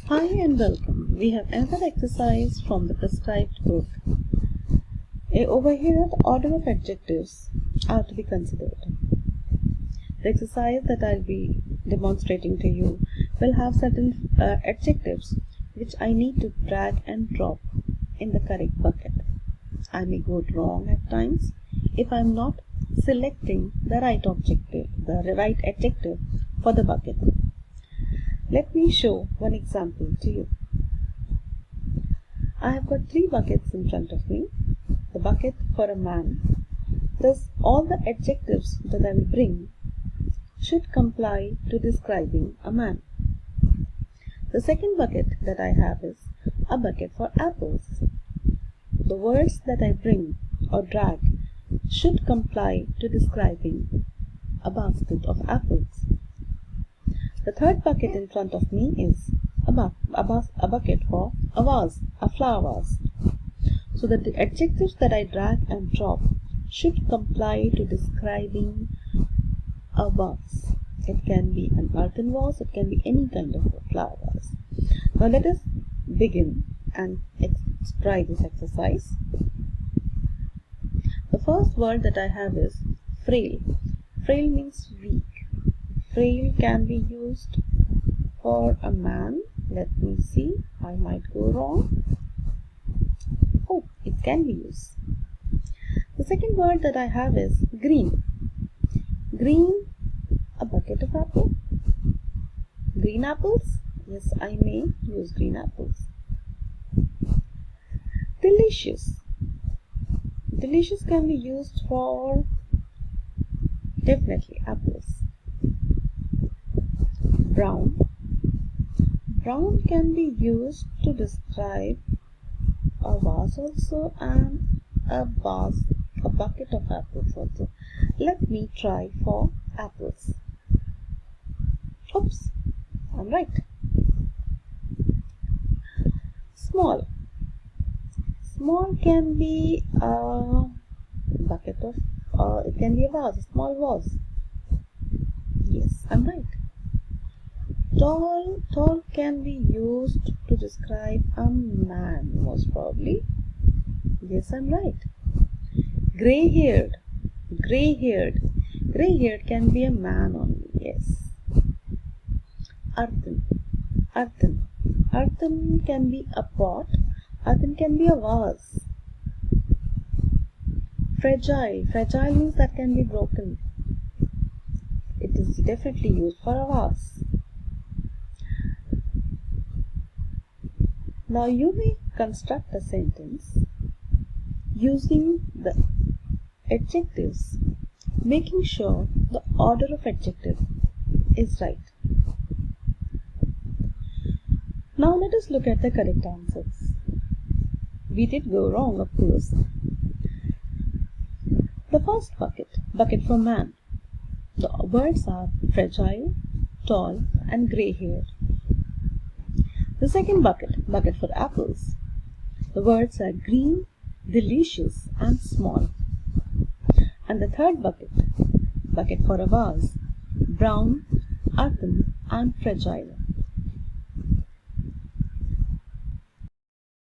Hi and welcome. We have another exercise from the prescribed book. Over here, the order of adjectives are to be considered. The exercise that I'll be demonstrating to you will have certain adjectives which I need to drag and drop in the correct bucket. I may go wrong at times if I'm not selecting the right adjective for the bucket. Let me show one example to you. I have got 3 buckets in front of me. The bucket for a man. Thus, all the adjectives that I will bring should comply to describing a man. The second bucket that I have is a bucket for apples. The words that I bring or drag should comply to describing a basket of apples. The third bucket in front of me is a bucket for a vase, a flower vase. So that the adjectives that I drag and drop should comply to describing a vase. It can be an earthen vase, it can be any kind of a flower vase. Now let us begin and try this exercise. The first word that I have is frail. Frail means weak. Frail can be used for a man. Let me see, I might go wrong. Oh, it can be used. The second word that I have is green. Green, a bucket of apple. Green apples? Yes, I may use green apples. Delicious. Delicious can be used for definitely apples. Brown. Brown can be used to describe a vase also and a bucket of apples also. Let me try for apples. Oops, I'm right. Small. Small can be a bucket of, it can be a vase, a small vase. Yes, I'm right. Tall can be used to describe a man, most probably. Yes, I'm right. Gray-haired can be a man only. Yes. Earthen can be a pot. Earthen can be a vase. Fragile means that can be broken. It is definitely used for a vase. Now you may construct a sentence using the adjectives, making sure the order of adjective is right. Now let us look at the correct answers. We did go wrong, of course. The first bucket for man. The words are fragile, tall and grey-haired. The second bucket for apples. The words are green, delicious and small. And the third bucket for a vase, brown, earthen and fragile.